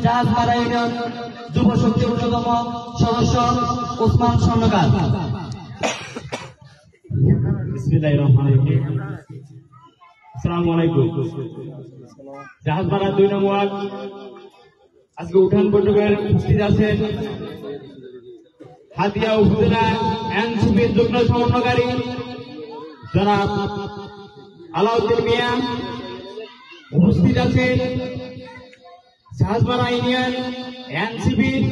জাহাজপাড়া union যুব শক্তির অন্যতম সদস্য ওসমান স্বর্ণকার। বিসমিল্লাহির রহমানির রহিম। আসসালামু আলাইকুম। জাহাজপাড়া 2 নং ওয়ার্ড আজকে উঠান বৈঠকের উপস্থিত আছেন হাতিয়া উপজেলা এনসিপির যুগ্ম সমন্বয়কারী জনাব আলাউদ্দিন মিয়া, উপস্থিত আছেন জাহাজপাড়া ইউনিয়ন এনসিপির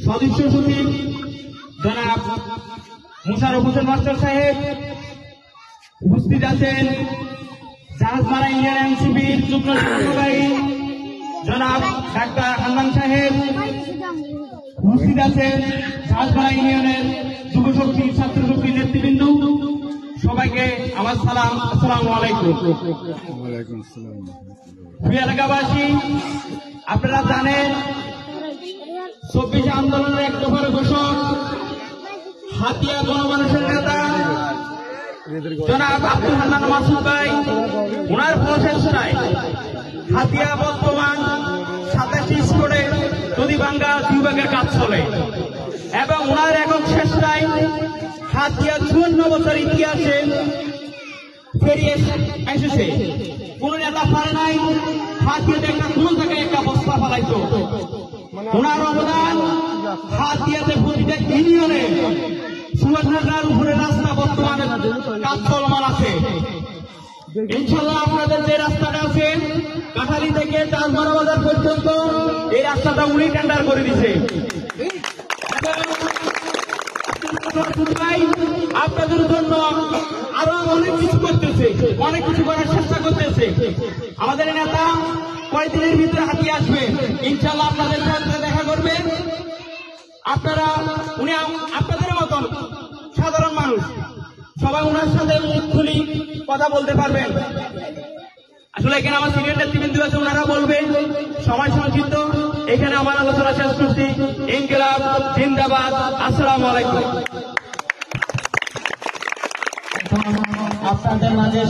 সদস্য সচিব জনাব মুশারফ হোসেন মাস্টার সাহেব, উপস্থিত আছেন জাহাজপাড়া ইউনিয়ন এনসিপির যুগ্ম সমন্বয়কারী জনাব ডাক্তার হান্নান সাহেব, উপস্থিত আছেন জাহাজপাড়া ইউনিয়নের যুব শক্তি ছাত্র শক্তি নেতৃবৃন্দ। সবাইকে আমার সালাম, আসসালামু আলাইকুম। প্রিয় এলাকাবাসী, আপনারা জানেন 24 আন্দোলনের এক দফার ঘোষক হাতিয়া গণমানুষের নেতা জনাব আব্দুল হান্নান মাসুদ ভাই, ওনার প্রচেষ্টায় হাতিয়া বর্তমান 27 স্কোরে নদীভাঙ্গা বিভাগের কাজ চলে এবং ওনার একক চেষ্টায় হাতিয়া 54 বছর ইতিহাসে ফিরিয়ে এসেছে। কোন নেতা পারে নাই হাতিয়াতে একটা কোন জায়গায় একটা বস্তা ফেলাইতো। ওনার অবদান হাতিয়াতে প্রতিটা ইউনিয়নে সুভাষনগর উপরে রাস্তা বর্তমানে কাজ চলমান আছে। ইনশাল্লাহ আপনাদের যে রাস্তাটা আছে কাঠালি থেকে চাঁদমারা বাজার পর্যন্ত এই রাস্তাটা উনি টেন্ডার করে দিছে। আপনাদের জন্য আরো অনেক কিছু করতেছে, অনেক কিছু করার চেষ্টা করতেছে। আমাদের নেতা কয়েকদিনের ভিতরে হাতিয়ে আসবে, ইনশাল্লাহ আপনাদের সাথে দেখা করবে। আপনারা উনি আপনাদের মতন সাধারণ মানুষ, সবাই ওনার সাথে মুখ খুলি কথা বলতে পারবেন। আসলে এখানে আমার সিনিয়র নেতৃবৃন্দ আছে, ওনারা বলবেন। সময় সংক্ষিপ্ত, এখানে আমার আলোচনা শেষ করছি। ইনকিলাব জিন্দাবাদ। আসসালামু আলাইকুম। আপনাদের মাঝে